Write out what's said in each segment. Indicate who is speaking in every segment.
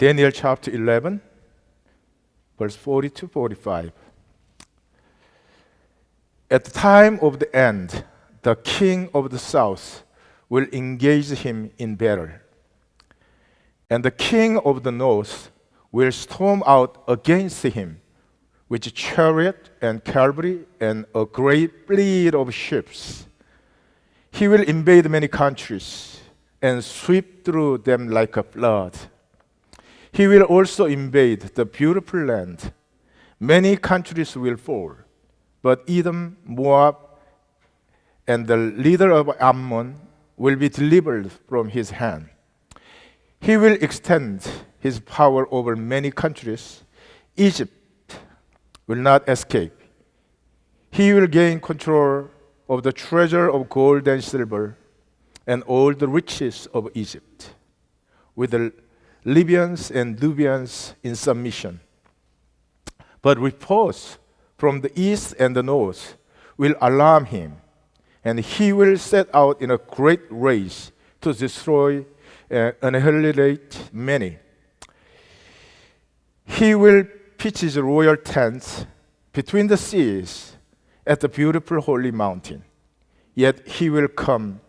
Speaker 1: Daniel chapter 11, verse 40 to 45. At the time of the end, the king of the south will engage him in battle, and the king of the north will storm out against him with chariot and cavalry and a great fleet of ships. He will invade many countries and sweep through them like a flood. He will also invade the beautiful land. Many countries will fall, but Edom, Moab, and the leader of Ammon will be delivered from his hand. He will extend his power over many countries. Egypt will not escape. He will gain control of the treasure of gold and silver and all the riches of Egypt, with the Libyans and Nubians in submission. But reports from the east and the north will alarm him, and he will set out in a great race to destroy and annihilate many. He will pitch his royal tents between the seas at the beautiful holy mountain. Yet he will come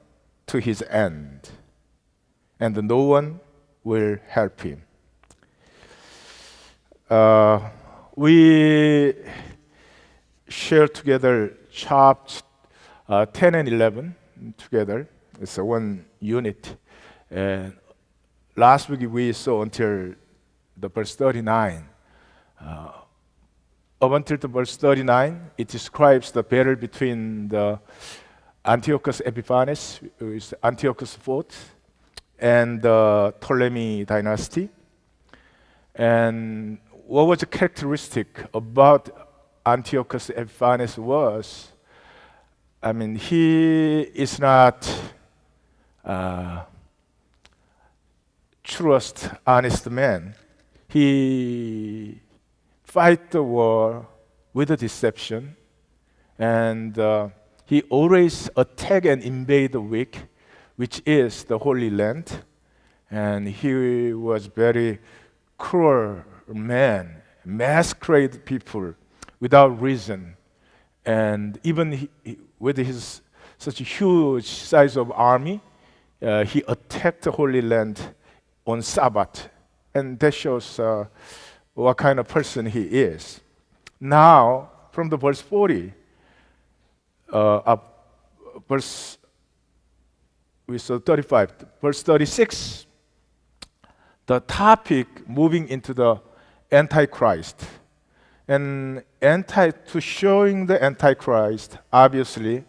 Speaker 1: to his end, and no one will help him. We share together chapters 10 and 11 together. It's one unit. And last week we saw until the verse 39. Up until the verse 39, it describes the battle between the Antiochus Epiphanes, who is Antiochus IV, and the Ptolemy dynasty. And what was characteristic about Antiochus Epiphanes was, he is not truest, honest man. He fight the war with a deception, and he always attack and invade the weak, which is the Holy Land. And he was very cruel man, masquerade people without reason. And even with his such a huge size of army, he attacked the Holy Land on Sabbath, and that shows what kind of person he is. Now, from the verse 40 verse we saw 35, verse 36, the topic moving into the Antichrist. And to showing the Antichrist, obviously,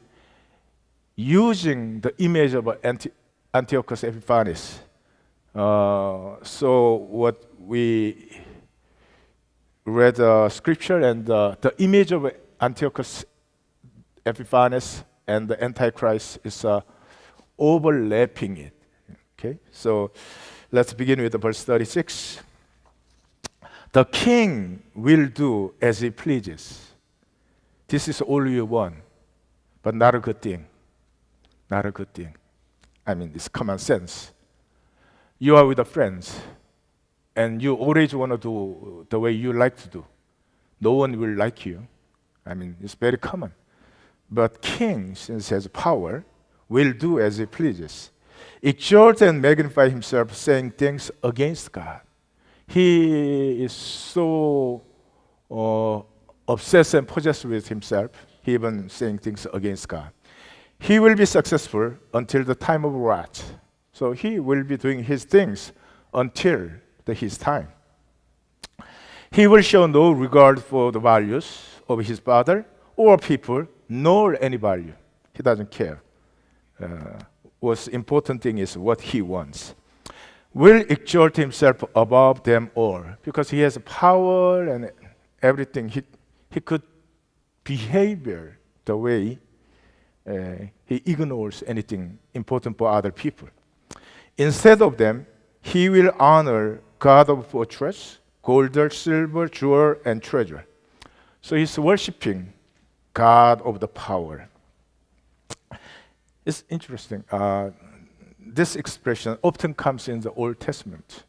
Speaker 1: using the image of Antiochus Epiphanes. So what we read scripture, and the image of Antiochus Epiphanes and the Antichrist is overlapping it. Okay, so let's begin with verse 36. The king will do as he pleases. This is all you want, but not a good thing. Not a good thing. It's common sense. You are with the friends, and you always want to do the way you like to do. No one will like you. It's very common. But king, since he has power, will do as he pleases. Exalt and magnify himself, saying things against God. He is so obsessed and possessed with himself, he even saying things against God. He will be successful until the time of wrath. So he will be doing his things until his time. He will show no regard for the values of his father or people, nor any value. He doesn't care. What's important thing is what he wants. Will exalt himself above them all, because he has power and everything. He could behave the way he ignores anything important for other people. Instead of them, he will honor God of fortress, gold, silver, jewel, and treasure. So he's worshiping God of the power. It's interesting. This expression often comes in the Old Testament.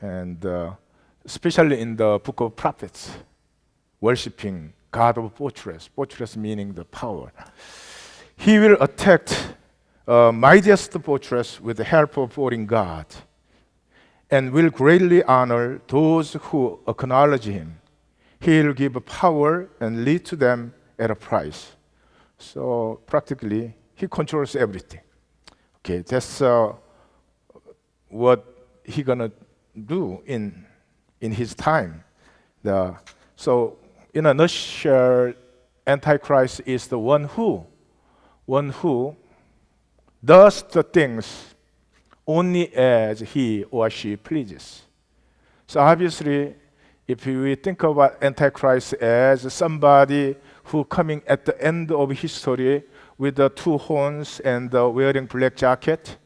Speaker 1: and especially in the book of prophets, worshiping God of fortress, fortress meaning the power. He will attack mightiest fortress with the help of foreign God, and will greatly honor those who acknowledge him. He will give power and lead to them at a price. So practically, he controls everything. Okay, that's what he gonna do in his time. So in a nutshell, Antichrist is the one who does the things only as he or she pleases. So obviously, if we think about Antichrist as somebody who coming at the end of history with the two horns and wearing black jacket,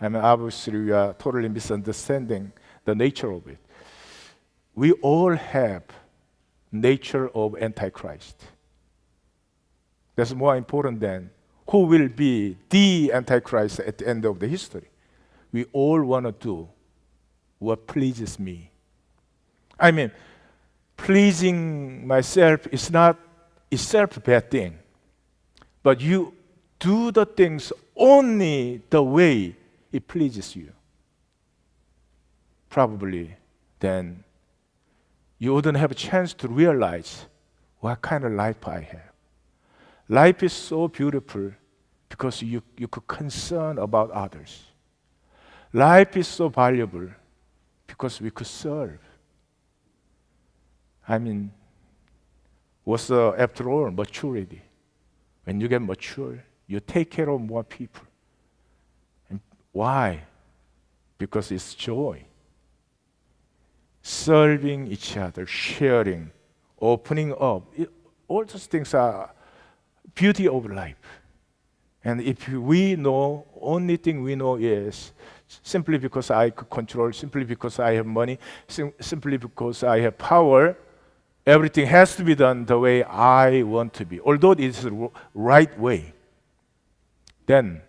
Speaker 1: I mean, obviously we are totally misunderstanding the nature of it. We all have nature of Antichrist. That's more important than who will be the Antichrist at the end of the history. We all want to do what pleases me. I mean, pleasing myself is not itself a bad thing, but you do the things only the way it pleases you. Probably then you wouldn't have a chance to realize what kind of life I have. Life is so beautiful because you could concern about others. Life is so valuable because we could serve. I mean, what's after all maturity? When you get mature, you take care of more people. And why? Because it's joy. Serving each other, sharing, opening up. All those things are beauty of life. And if we know, only thing we know is simply because I could control, simply because I have money, simply because I have power, everything has to be done the way I want to be, although it is the right way. Then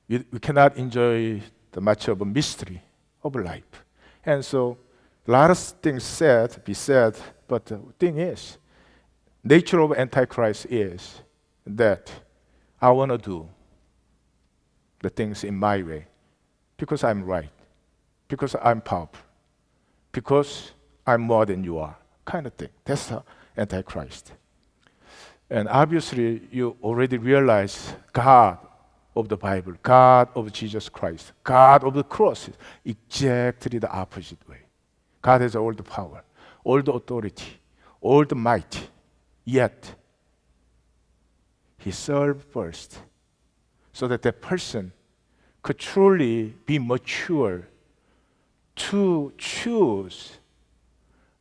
Speaker 1: we cannot enjoy the much of a mystery of life. And so a lot of things be said, but the thing is, nature of Antichrist is that I want to do the things in my way because I'm right, because I'm powerful, because I'm more than you are, kind of thing. That's the Antichrist. And obviously, you already realize God of the Bible, God of Jesus Christ, God of the cross is exactly the opposite way. God has all the power, all the authority, all the might, yet he served first so that that person could truly be mature to choose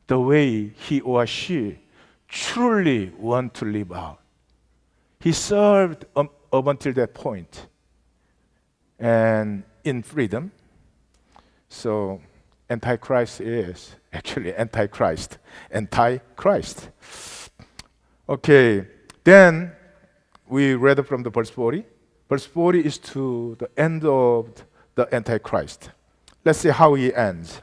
Speaker 1: the way he or she truly want to live out. He served up until that point and in freedom. So Antichrist is actually Antichrist. Okay, then we read from the verse 40. Verse 40 is to the end of the Antichrist. Let's see how he ends.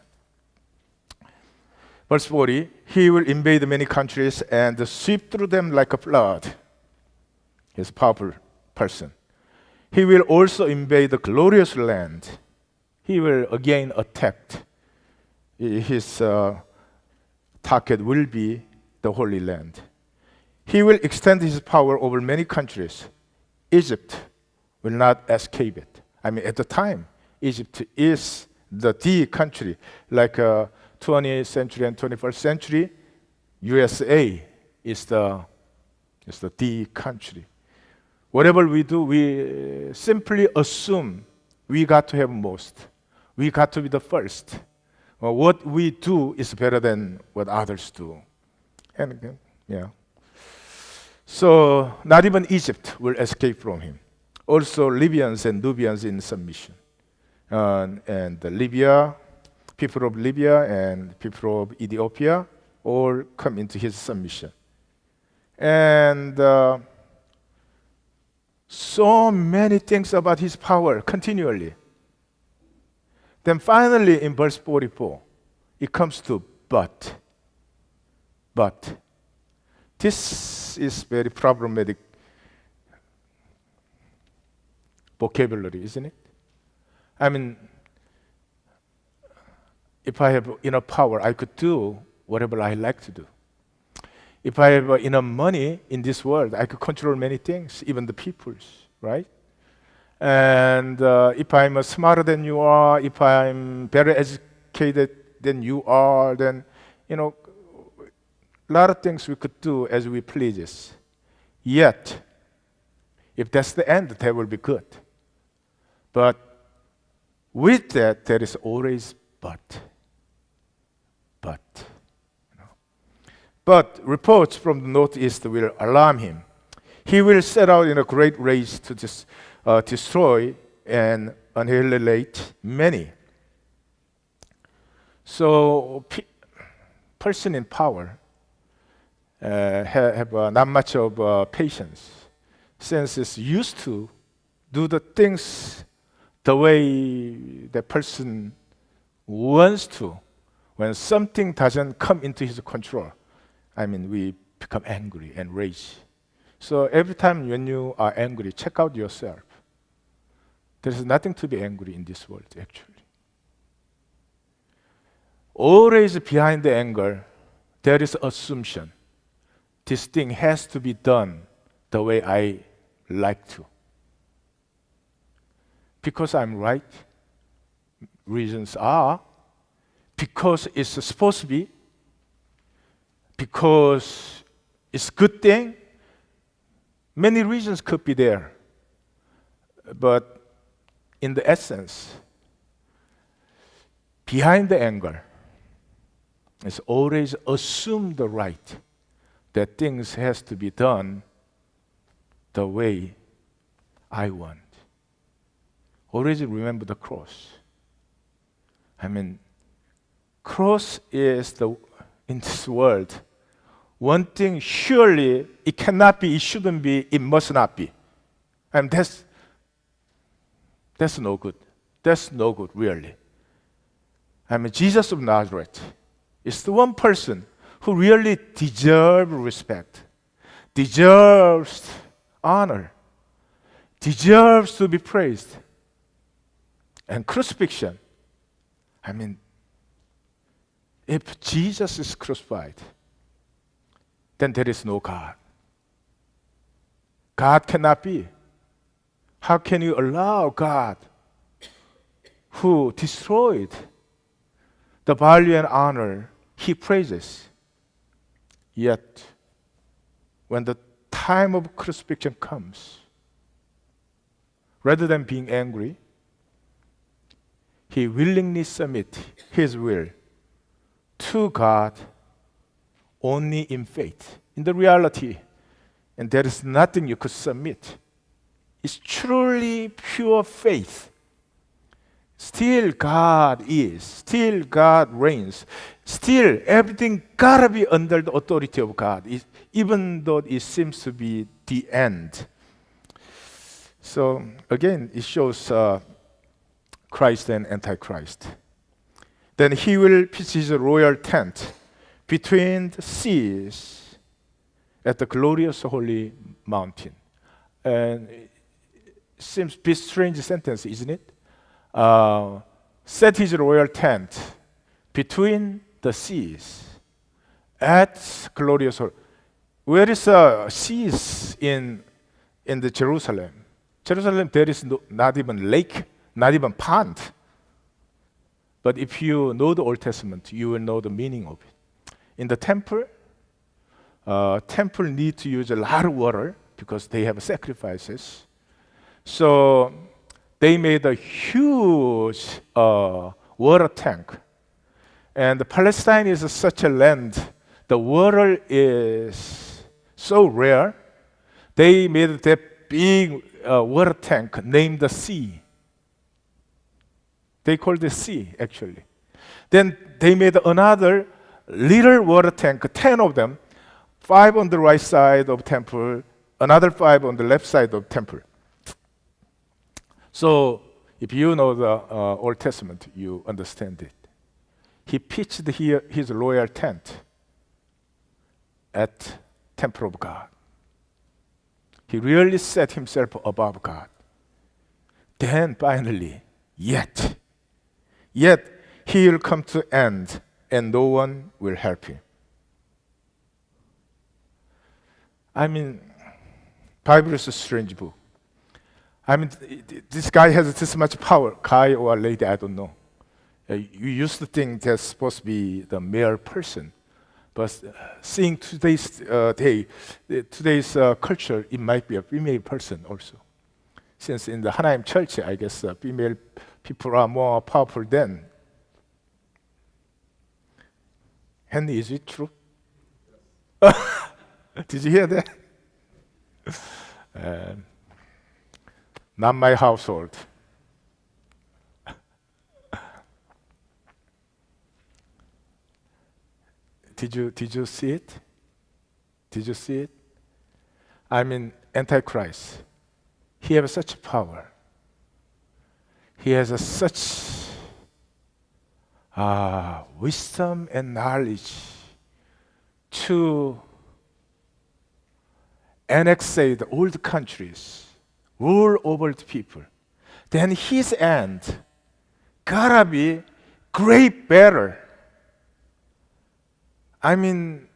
Speaker 1: Verse 40, he will invade many countries and sweep through them like a flood. He's a powerful person. He will also invade the glorious land. He will again attack. His target will be the Holy Land. He will extend his power over many countries. Egypt will not escape it. I mean, at the time, Egypt is the country, like 20th century and 21st century, USA is the country. Whatever we do, we simply assume we got to have most. We got to be the first. What we do is better than what others do. And again, yeah. So not even Egypt will escape from him. Also Libyans and Nubians in submission. And Libya, people of Libya and people of Ethiopia all come into his submission. And so many things about his power continually. Then finally in verse 44, it comes to but. But. This is very problematic vocabulary, isn't it? I mean, if I have enough power, I could do whatever I like to do. If I have enough money in this world, I could control many things, even the peoples, right? And if I'm smarter than you are, if I'm better educated than you are, then, a lot of things we could do as we please. Yet, if that's the end, that will be good. But with that, there is always but. But reports from the northeast will alarm him. He will set out in a great race to destroy and annihilate many. So, person in power have not much of patience, since it's used to do the things the way the person wants to. When something doesn't come into his control, we become angry and rage. So every time when you are angry, check out yourself. There is nothing to be angry in this world, actually. Always behind the anger, there is assumption. This thing has to be done the way I like to. Because I'm right. Reasons are because it's supposed to be, because it's a good thing. Many reasons could be there. But in the essence, behind the anger is always assume the right that things has to be done the way I want. Always remember the cross. Cross is in this world, one thing surely it cannot be, it shouldn't be, it must not be. That's no good. That's no good, really. Jesus of Nazareth is the one person who really deserves respect, deserves honor, deserves to be praised. And crucifixion, if Jesus is crucified, then there is no God. God cannot be. How can you allow God, who destroyed the value and honor he praises? Yet, when the time of crucifixion comes, rather than being angry, he willingly submit his will to God only in faith, in the reality. And there is nothing you could submit. It's truly pure faith. Still God is, still God reigns, still everything gotta be under the authority of God, even though it seems to be the end. So again, it shows Christ and Antichrist. Then he will pitch his royal tent between the seas at the glorious holy mountain. And it seems a bit strange sentence, isn't it? Set his royal tent between the seas at glorious holy. Where is seas in the Jerusalem? Jerusalem, there is not even lake, not even pond. But if you know the Old Testament, you will know the meaning of it. In the temple need to use a lot of water because they have sacrifices. So they made a huge water tank. And Palestine is such a land, the water is so rare, they made that big water tank named the sea. They called it sea, actually. Then they made another little water tank, 10 of them, 5 on the right side of temple, another 5 on the left side of temple. So If you know the Old Testament, you understand it. He pitched his royal tent at temple of God. He really set himself above God. Then finally, yet he will come to end and no one will help him. I mean, Bible is a strange book. I mean, this guy has this much power. Guy or lady, I don't know. You used to think that's supposed to be the male person. But seeing today's culture, it might be a female person also. Since in the Hanaim Church, I guess female people are more powerful than. Henry, is it true? Did you hear that? Not my household. Did you see it? Did you see it? I mean, Antichrist. He has such power. He has such wisdom and knowledge to annexate all the countries, rule over the people. Then his end gotta be great battle. I mean,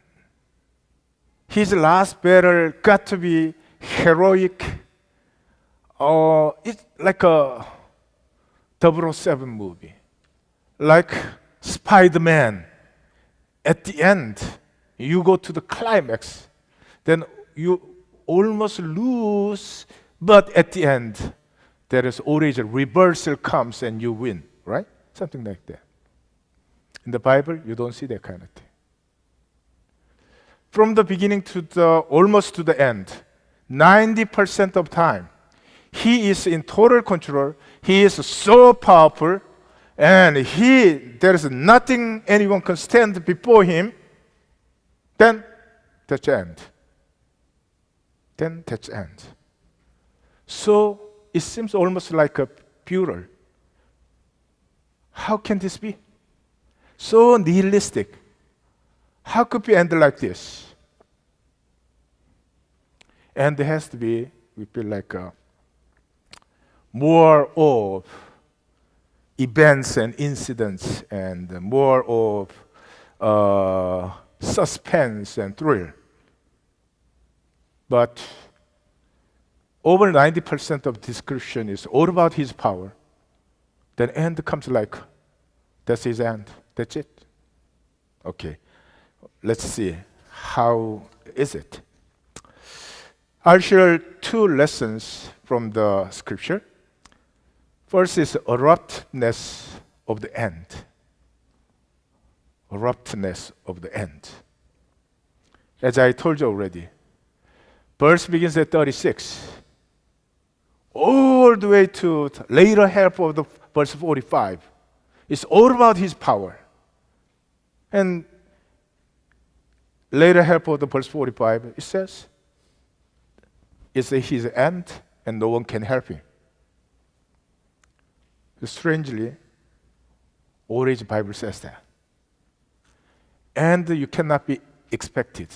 Speaker 1: his last battle got to be heroic. It's like a 007 movie, like Spider-Man. At the end, you go to the climax, then you almost lose, but at the end, there is always a reversal comes and you win, right? Something like that. In the Bible, you don't see that kind of thing. From the beginning to almost to the end, 90% of time, he is in total control. He is so powerful, and there is nothing anyone can stand before him. Then that's the end. Then that's the end. So it seems almost like a plural. How can this be? So nihilistic. How could we end like this? And there has to be, we feel like more of events and incidents and more of suspense and thrill. But over 90% of description is all about his power. Then end comes like, that's his end. That's it. Okay. Let's see. How is it? I'll share two lessons from the scripture. First is abruptness of the end. Abruptness of the end. As I told you already, verse begins at 36. All the way to the later half of the verse 45. It's all about his power. And later half of the verse 45, it says, it's his end and no one can help him. Strangely, always the Bible says that. And you cannot be expected.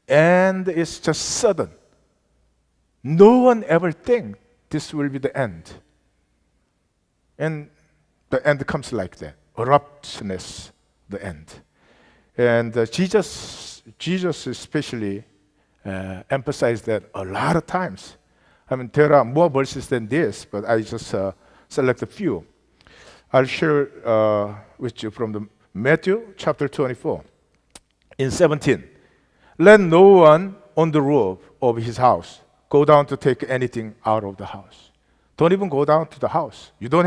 Speaker 1: And it's just sudden. No one ever think this will be the end. And the end comes like that. Abruptness, the end. And Jesus especially emphasized that a lot of times. I mean, there are more verses than this, but I just select a few. I'll share with you from the Matthew chapter 24. In 17, let no one on the roof of his house go down to take anything out of the house. Don't even go down to the house. You don't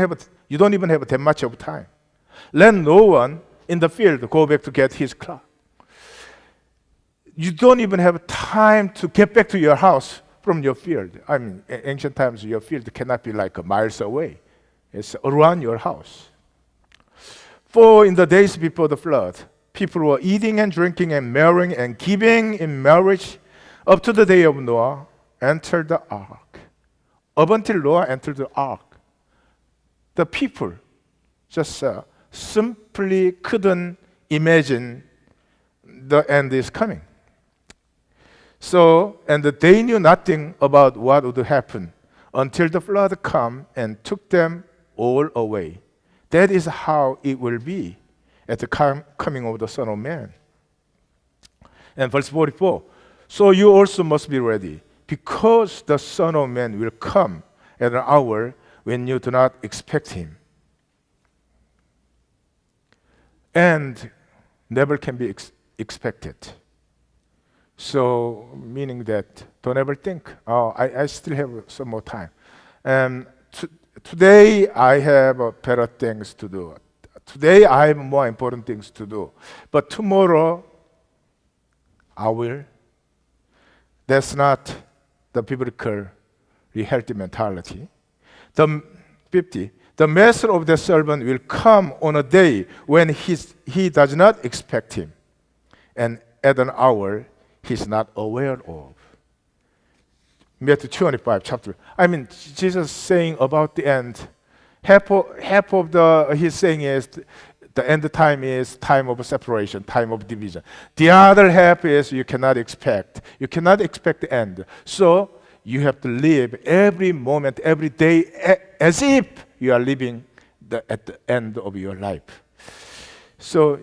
Speaker 1: even have that much of time. Let no one in the field go back to get his cloth. You don't even have time to get back to your house from your field. I mean, in ancient times, your field cannot be like miles away. It's around your house. For in the days before the flood, people were eating and drinking and marrying and giving in marriage up to the day of Noah entered the ark. Up until Noah entered the ark, the people just simply couldn't imagine the end is coming. So, and they knew nothing about what would happen until the flood come and took them all away. That is how it will be at the coming of the Son of Man. And verse 44, so you also must be ready, because the Son of Man will come at an hour when you do not expect him. And never can be expected. So, meaning that don't ever think, oh, I still have some more time. Today I have better things to do. Today I have more important things to do. But tomorrow I will. That's not the biblical healthy mentality. The 50. The master of the servant will come on a day when he does not expect him, and at an hour he's not aware of. Matthew 25 chapter. Jesus saying about the end. Half of the he's saying is the end time is time of separation, time of division. The other half is you cannot expect. You cannot expect the end. So you have to live every moment, every day as if you are living at the end of your life. So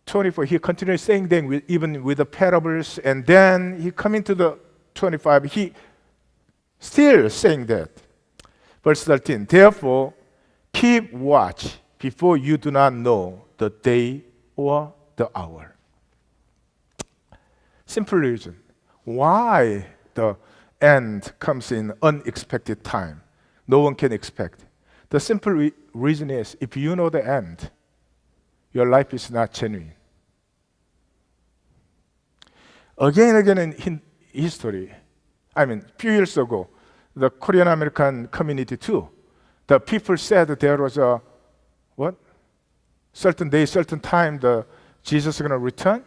Speaker 1: 24, he continues saying then even with the parables, and then he coming to the 25, he still saying that. Verse 13, therefore keep watch, before you do not know the day or the hour. Simple reason. Why the end comes in unexpected time. No one can expect. The simple reason is, if you know the end, your life is not genuine. Again and again in history, few years ago, the Korean American community too, the people said that there was a certain day, certain time, Jesus is going to return.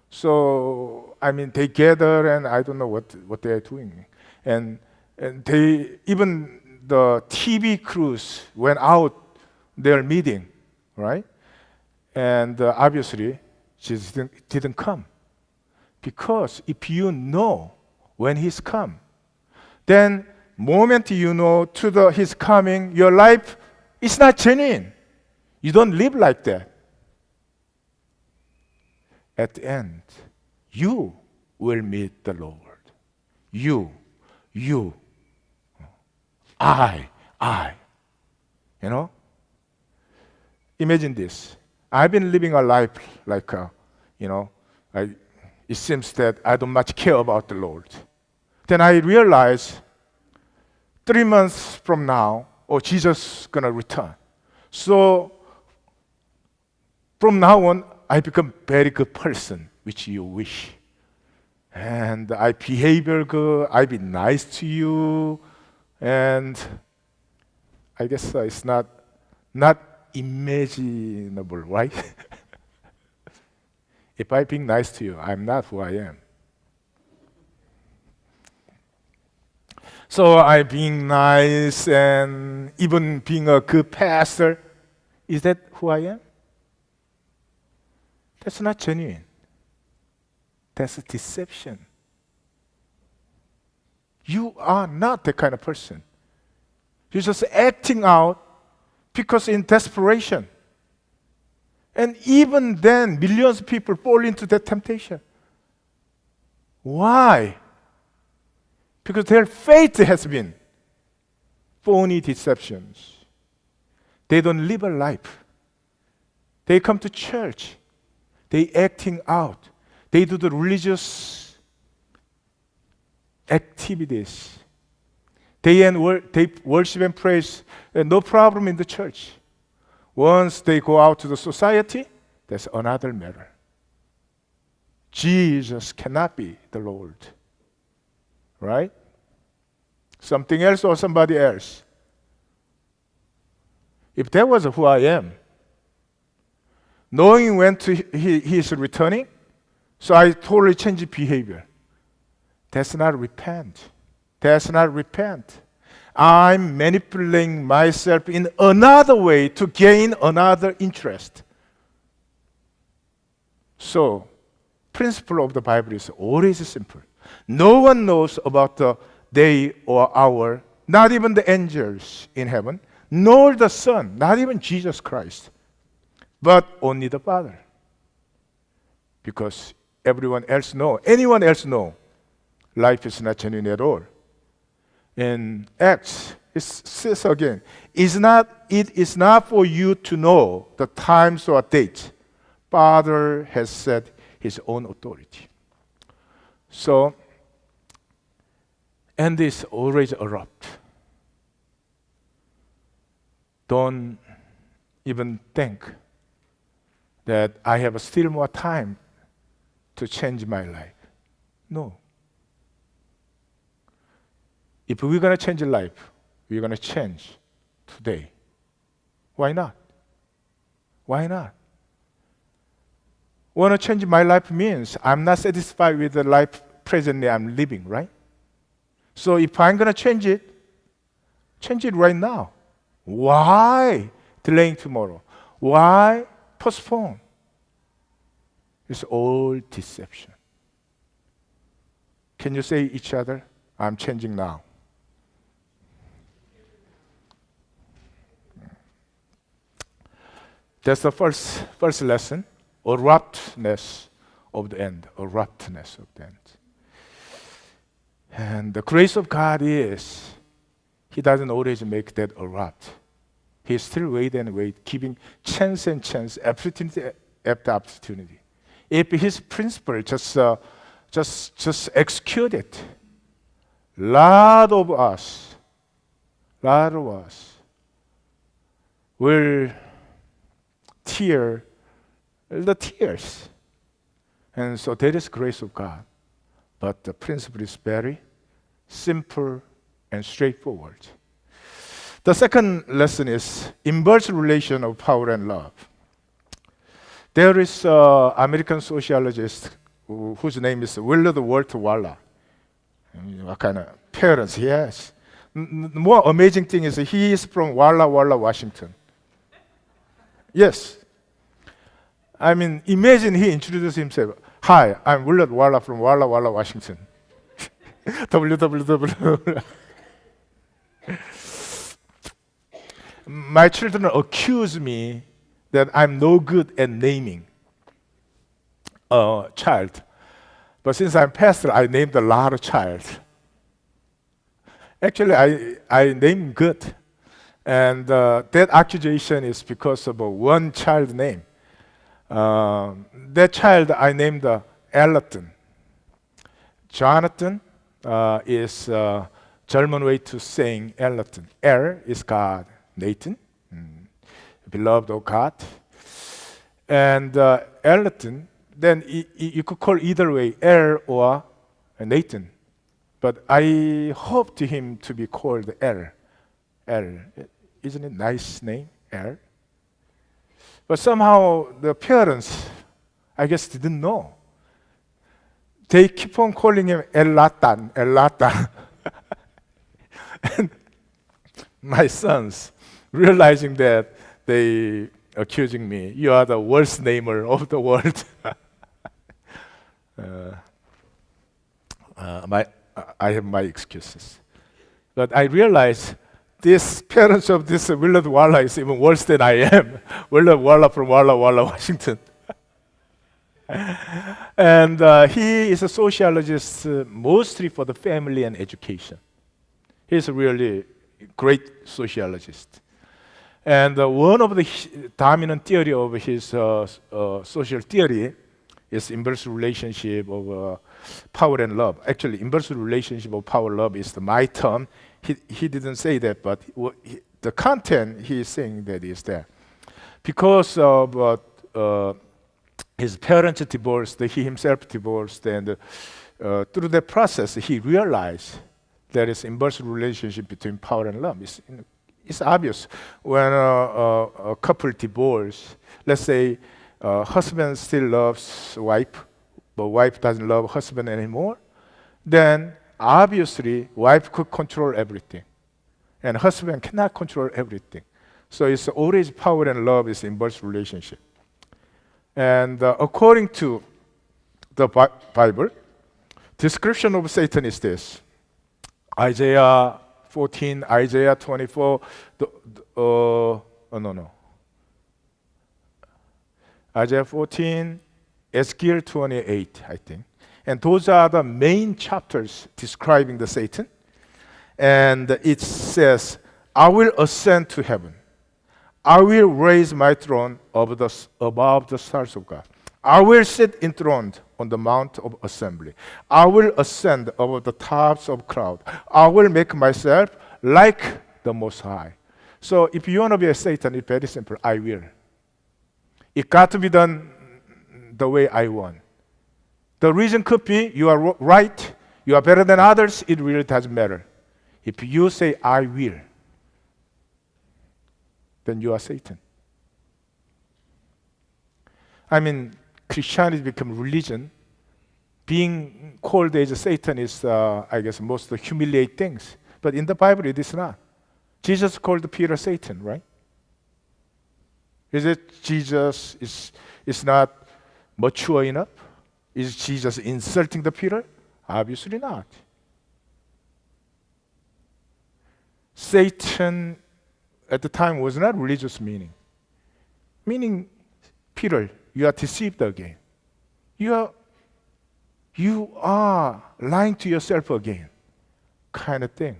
Speaker 1: So they gather, and I don't know what they are doing, and they even the TV crews went out their meeting, right? And obviously Jesus didn't come, because if you know when he's come, then moment you know his coming, your life is not genuine. You don't live like that. At the end, you will meet the Lord. You, I. Imagine this. I've been living a life like, it seems that I don't much care about the Lord. Then I realize 3 months from now, Jesus is going to return. So from now on, I become very good person, which you wish. And I behave very good, I be nice to you, and I guess it's not imaginable, right? If I being nice to you, I'm not who I am. So I being nice and even being a good pastor, is that who I am? That's not genuine. That's a deception. You are not that kind of person. You're just acting out because in desperation. And even then, millions of people fall into that temptation. Why? Because their faith has been phony deceptions. They don't live a life. They come to church. They acting out. They do the religious activities. They worship and praise, no problem in the church. Once they go out to the society, that's another matter. Jesus cannot be the Lord. Right? Something else or somebody else. If that was who I am, knowing when he is returning, so I totally change behavior. That's not repent. That's not repent. I'm manipulating myself in another way to gain another interest. So, principle of the Bible is always simple. No one knows about the day or hour, not even the angels in heaven, nor the Son, not even Jesus Christ, but only the Father. Because anyone else know, life is not genuine at all. In Acts, it says again, it is not for you to know the times or dates. Father has set his own authority. So, and this always erupt. Don't even think that I have still more time to change my life. No. If we're going to change life, we're going to change today. Why not? Why not? Want to change my life means I'm not satisfied with the life presently I'm living, right? So if I'm going to change it right now. Why delaying tomorrow? Why postpone? It's all deception. Can you say each other, I'm changing now? That's the first lesson, abruptness of the end, abruptness of the end. And the grace of God is, He doesn't always make that abrupt. He still wait and wait, giving chance and chance, opportunity after opportunity. If His principle just executed, lot of us will tear the tears. And so that is grace of God. But the principle is very simple and straightforward. The second lesson is inverse relation of power and love. There is an American sociologist whose name is Willard Walter Wallace. What kind of parents he has. The more amazing thing is he is from Walla Walla, Washington. Yes. I mean, imagine he introduced himself. Hi, I'm Willard Wallace from Walla Walla, Washington. www. My children accuse me that I'm no good at naming a child. But since I'm pastor, I named a lot of child. Actually, I named good. And that accusation is because of one child name. That child I named Ellerton. Jonathan is a German way to saying Ellerton. Er is God, Nathan, beloved of God. And Ellerton, then you could call either way, Er or Nathan. But I hope to him to be called Er. Er. Isn't it a nice name, Er? But somehow the parents, I guess, didn't know. They keep on calling him Elatan. And my sons, realizing that, they accusing me, you are the worst namer of the world. I have my excuses. But I realize these parents of this Willard Wallace is even worse than I am. Willard Wallace from Walla Walla, Washington. And he is a sociologist mostly for the family and education. He's a really great sociologist. And one of the dominant theory of his social theory is inverse relationship of power and love. Actually, inverse relationship of power and love is my term. He didn't say that, but the content he is saying that is there. Because of his parents divorced, he himself divorced, and through that process, he realized there is inverse relationship between power and love. It's obvious when a couple divorce. Let's say husband still loves wife, but wife doesn't love husband anymore. Then obviously wife could control everything. And husband cannot control everything. So it's always power and love is inverse relationship. And according to the Bible, description of Satan is this. Isaiah 14, Isaiah 24, Isaiah 14, Ezekiel 28, I think. And those are the main chapters describing the Satan. And it says, I will ascend to heaven. I will raise my throne above the stars of God. I will sit enthroned on the mount of assembly. I will ascend over the tops of clouds. I will make myself like the Most High. So if you want to be a Satan, it's very simple. I will. It got to be done the way I want. The reason could be you are right, you are better than others, it really doesn't matter. If you say, I will, then you are Satan. I mean, Christianity become religion. Being called as a Satan is, I guess, most humiliate things. But in the Bible, it is not. Jesus called Peter Satan, right? Is it Jesus is not mature enough? Is Jesus insulting the Peter? Obviously not. Satan at the time was not religious meaning. Meaning, Peter, you are deceived again. You are lying to yourself again, kind of thing.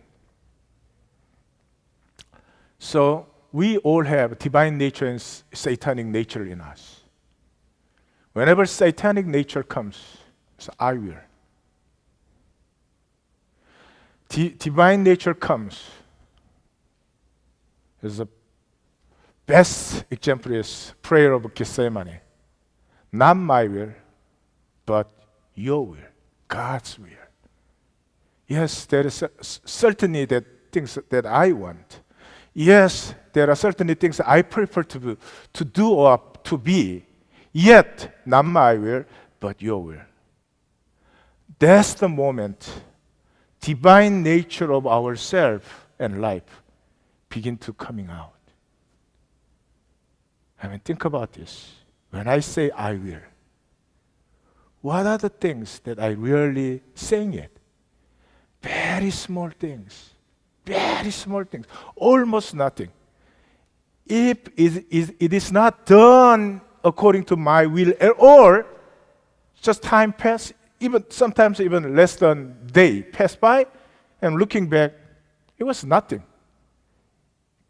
Speaker 1: So we all have divine nature and satanic nature in us. Whenever satanic nature comes, it's I will. Divine nature comes. The best example is prayer of Gethsemane. Not my will, but your will, God's will. Yes, there is certainly that things that I want. Yes, there are certainly things I prefer to do or to be. Yet, not my will, but your will. That's the moment divine nature of ourself and life begin to coming out. I mean, think about this. When I say I will, what are the things that I really saying it? Very small things. Very small things. Almost nothing. If it is not done according to my will at all, just time pass, even sometimes even less than day pass by, and looking back, it was nothing.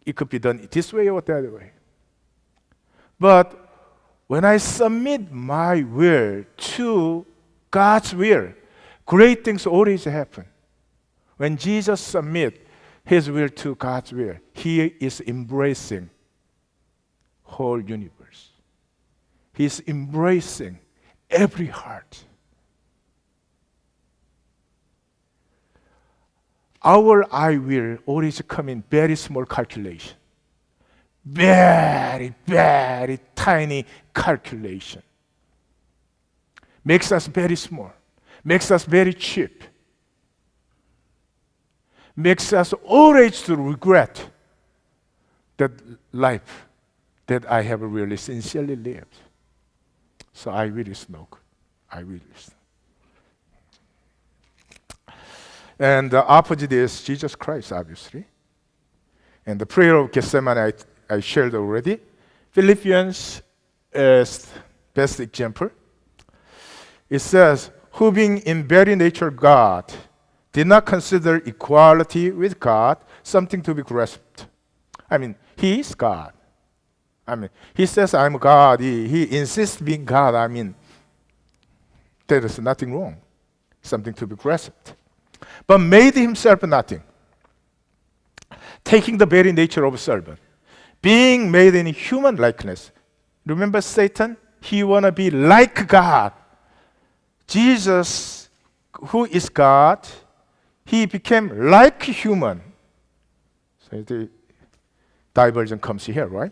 Speaker 1: It could be done this way or the other way. But when I submit my will to God's will, great things always happen. When Jesus submits his will to God's will, he is embracing whole universe. He's embracing every heart. Our I will always come in very small calculation. Very, very tiny calculation. Makes us very small. Makes us very cheap. Makes us always to regret that life that I have really sincerely lived. So I will is no good. I will is. And the opposite is Jesus Christ, obviously. And the prayer of Gethsemane I shared already. Philippians is best example. It says, who being in very nature God, did not consider equality with God something to be grasped. I mean, he is God. I mean, he says, I'm God. He insists being God. I mean, there is nothing wrong. Something to be grasped. But made himself nothing. Taking the very nature of a servant. Being made in human likeness. Remember Satan? He want to be like God. Jesus, who is God, he became like human. So the diversion comes here, right?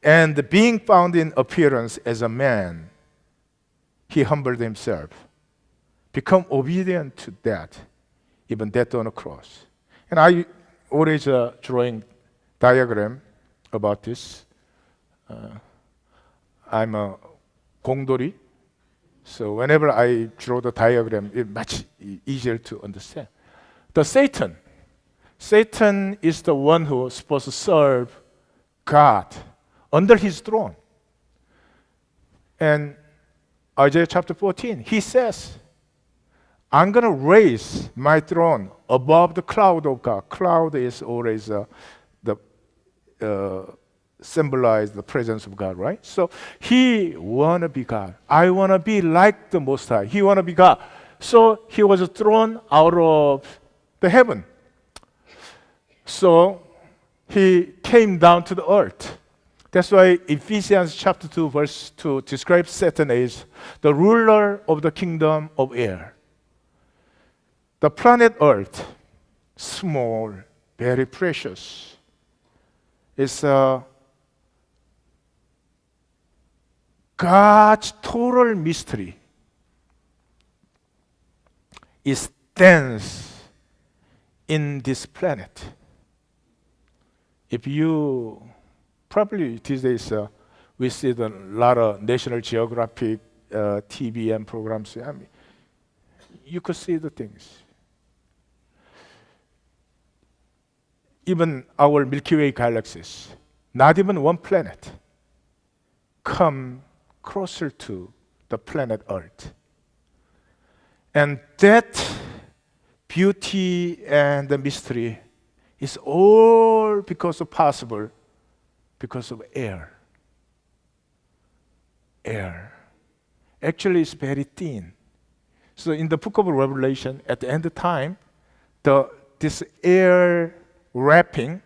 Speaker 1: And being found in appearance as a man, he humbled himself, become obedient to death, even death on a cross. And I always drawing diagram about this. I'm a 공돌이, so whenever I draw the diagram, it's much easier to understand. The Satan is the one who is supposed to serve God under his throne. And Isaiah chapter 14, he says, I'm going to raise my throne above the cloud of God. Cloud is always symbolize the presence of God, right? So he want to be God. I want to be like the Most High. He want to be God. So he was thrown out of the heaven. So he came down to the earth. That's why Ephesians chapter 2 verse 2 describes Satan as the ruler of the kingdom of air. The planet Earth, small, very precious, is God's total mystery. Is dense in this planet. If you probably these days we see a lot of National Geographic TV and programs. I mean, you could see the things. Even our Milky Way galaxies, not even one planet, come closer to the planet Earth. And that beauty and the mystery is all because of air. Air. Actually, it's very thin. So in the book of Revelation, at the end of time, this air wrapping,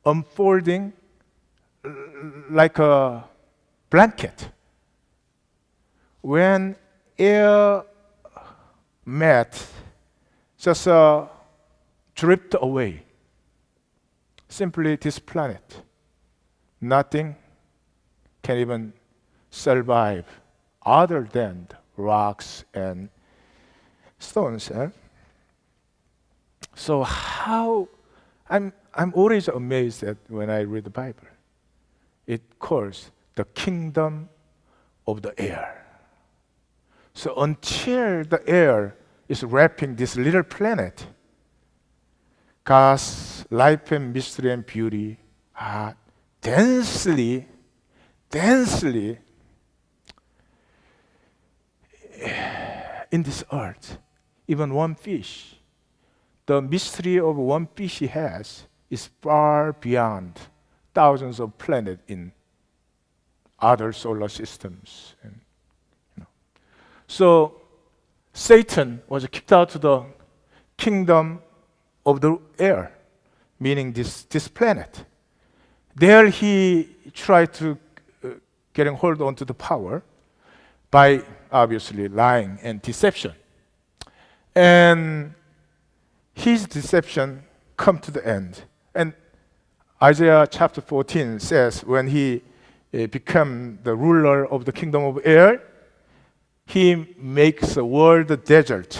Speaker 1: unfolding like a blanket. When air met, just drift away. Simply this planet. Nothing can even survive other than rocks and stones. So how I'm always amazed that when I read the Bible, it calls the kingdom of the air. So until the air is wrapping this little planet, God's life and mystery and beauty are densely in this earth. Even one fish, the mystery of one fish he has is far beyond thousands of planets in other solar systems. And, so Satan was kicked out to the kingdom of the air, meaning this planet. There he tried to getting hold onto the power by obviously lying and deception. And his deception come to the end. And Isaiah chapter 14 says when he become the ruler of the kingdom of air, he makes the world a desert.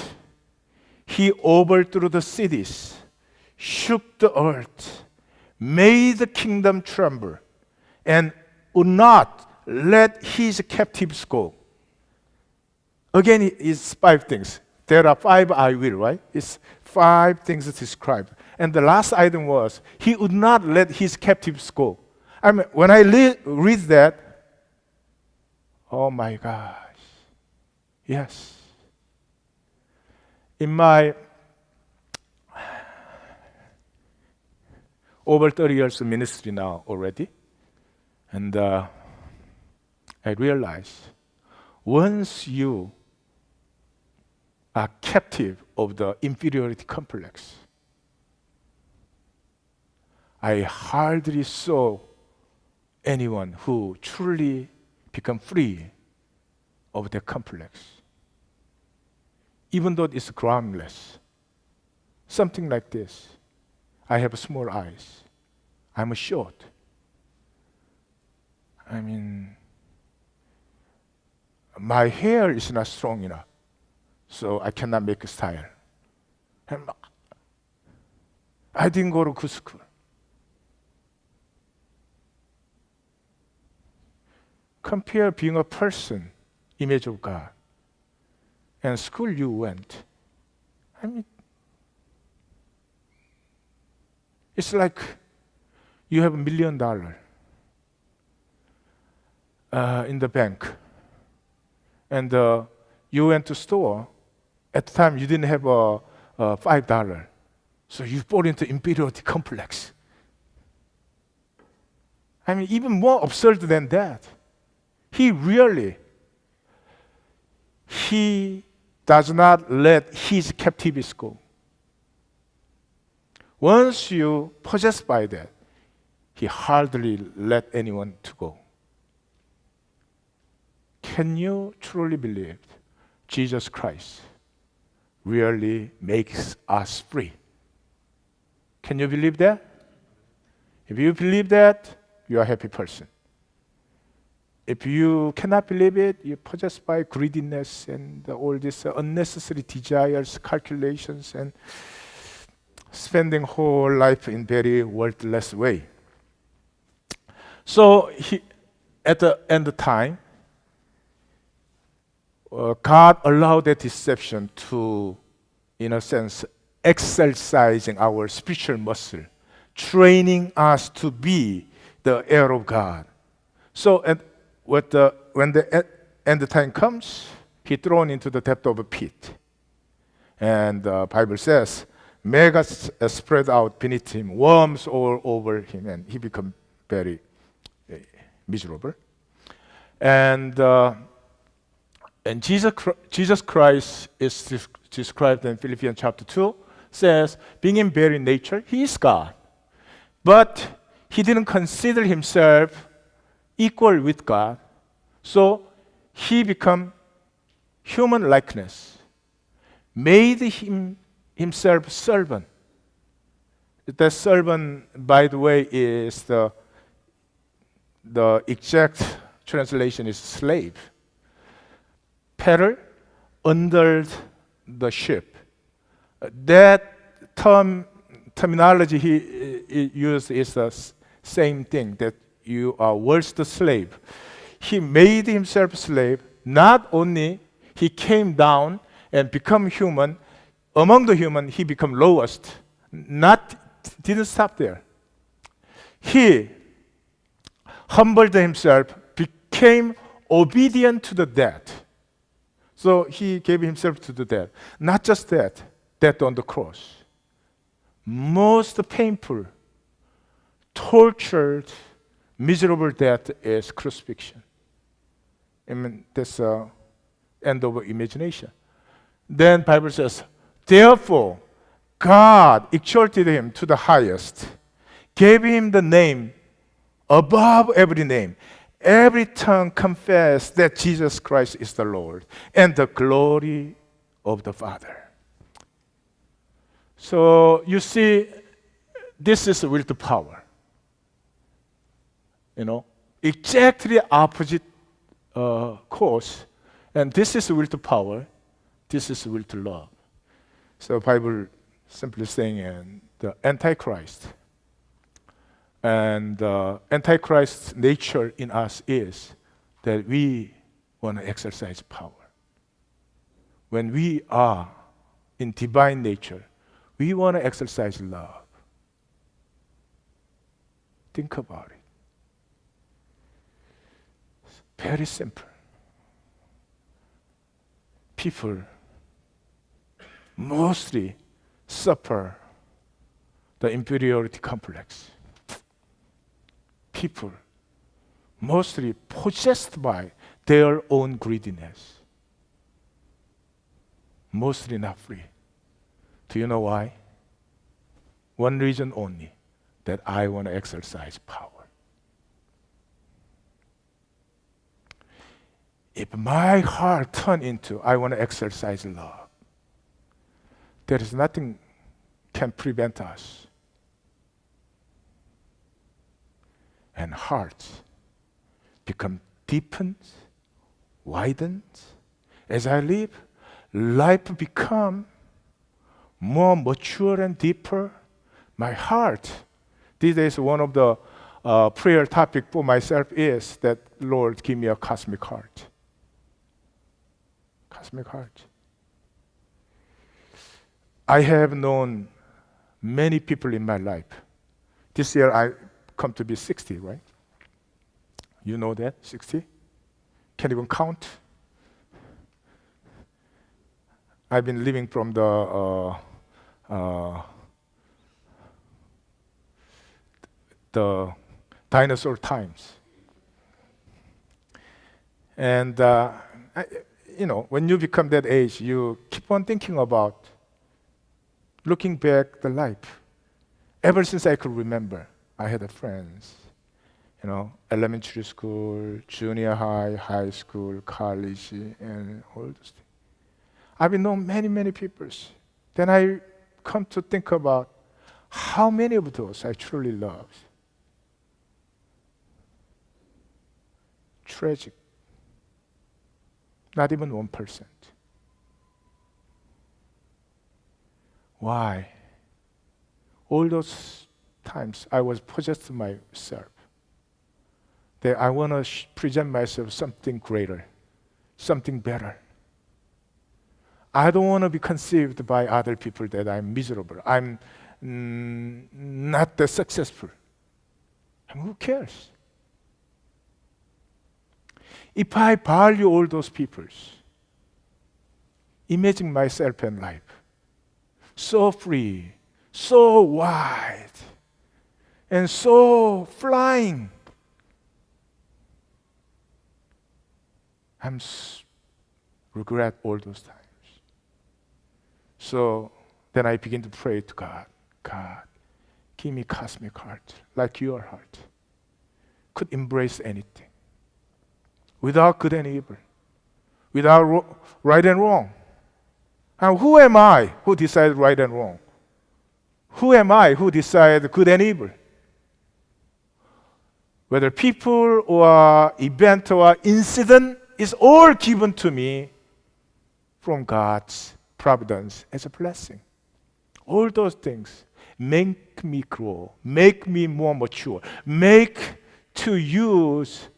Speaker 1: He overthrew the cities, shook the earth, made the kingdom tremble, and would not let his captives go. Again, it's 5 things. There are 5 I will, right? It's 5 things described. And the last item was, he would not let his captives go. I mean, when I read that, oh my gosh. Yes. In my over 30 years of ministry now already, and I realize once you are captive of the inferiority complex, I hardly saw anyone who truly become free of their complex. Even though it's groundless. Something like this. I have small eyes. I'm short. I mean, my hair is not strong enough, so I cannot make a style. And I didn't go to good school. Compare being a person, image of God, and school you went. I mean, it's like you have $1 million in the bank, and you went to store. At the time, you didn't have $5, so you fall into inferiority complex. I mean, even more absurd than that. He does not let his captivities go. Once you possessed by that, he hardly let anyone to go. Can you truly believe Jesus Christ really makes us free? Can you believe that? If you believe that, you are a happy person. If you cannot believe it, you're possessed by greediness and all these unnecessary desires, calculations, and spending whole life in very worthless way. So at the end of time, God allowed that deception to, in a sense, exercising our spiritual muscle, training us to be the heir of God. So when the end of time comes, he thrown into the depth of a pit. And the Bible says, maggots spread out beneath him, worms all over him, and he become very miserable. And Jesus Christ is described in Philippians chapter 2, says, being in very nature, he is God. But he didn't consider himself equal with God. So he became human likeness, made himself servant. The servant, by the way, is the exact translation is slave. Pedal under the ship. That terminology he used is the same thing, that you are worse the slave. He made himself slave. Not only he came down and become human, among the human he become lowest. Didn't stop there. He humbled himself, became obedient to the death. So he gave himself to the death. Not just that, death on the cross. Most painful, tortured, miserable death is crucifixion. I mean, that's the end of imagination. Then Bible says, therefore, God exalted him to the highest, gave him the name above every name. Every tongue confess that Jesus Christ is the Lord, and the glory of the Father. So you see, this is will to power. Exactly opposite course, and this is will to power. This is will to love. So Bible simply saying, the Antichrist. And Antichrist's nature in us is that we want to exercise power. When we are in divine nature, we want to exercise love. Think about it. Very simple. People mostly suffer the inferiority complex. People mostly possessed by their own greediness. Mostly not free. Do you know why? One reason only, that I want to exercise power. If my heart turn into I want to exercise love, there is nothing can prevent us. And hearts become deepened, widened. As I live, life become more mature and deeper. My heart. These days, one of the prayer topic for myself is that, Lord, give me a cosmic heart. Cosmic heart. I have known many people in my life. This year I come to be 60, right? You know that, 60? Can't even count. I've been living from the dinosaur times. And when you become that age, you keep on thinking about looking back the life. Ever since I could remember, I had friends, elementary school, junior high, high school, college, and all those things. I've known many, many people. Then I come to think about how many of those I truly loved. Tragic. Not even 1%. Why? All those times I was possessed myself. That I want to present myself something greater, something better. I don't want to be conceived by other people that I'm miserable. I'm not that successful. Who cares? If I value all those people, imagine myself and life, so free, so wide, and so flying. I'm regret all those times. So then I begin to pray to God. God, give me cosmic heart, like your heart. Could embrace anything. Without good and evil. Without right and wrong. And who am I who decides right and wrong? Who am I who decides good and evil? Whether people or event or incident is all given to me from God's providence as a blessing. All those things make me grow, make me more mature, make to use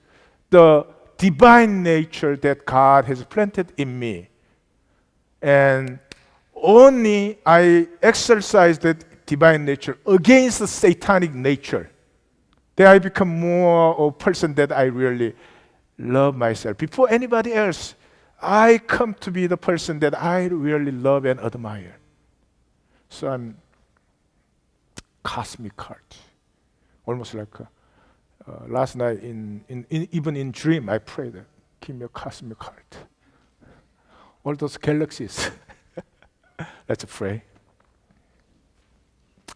Speaker 1: the divine nature that God has planted in me. And only I exercise that divine nature against the satanic nature, that I become more a person that I really love myself. Before anybody else, I come to be the person that I really love and admire. So I'm cosmic heart. Almost like last night, even in dream, I prayed that, give me a cosmic heart. All those galaxies. Let's pray.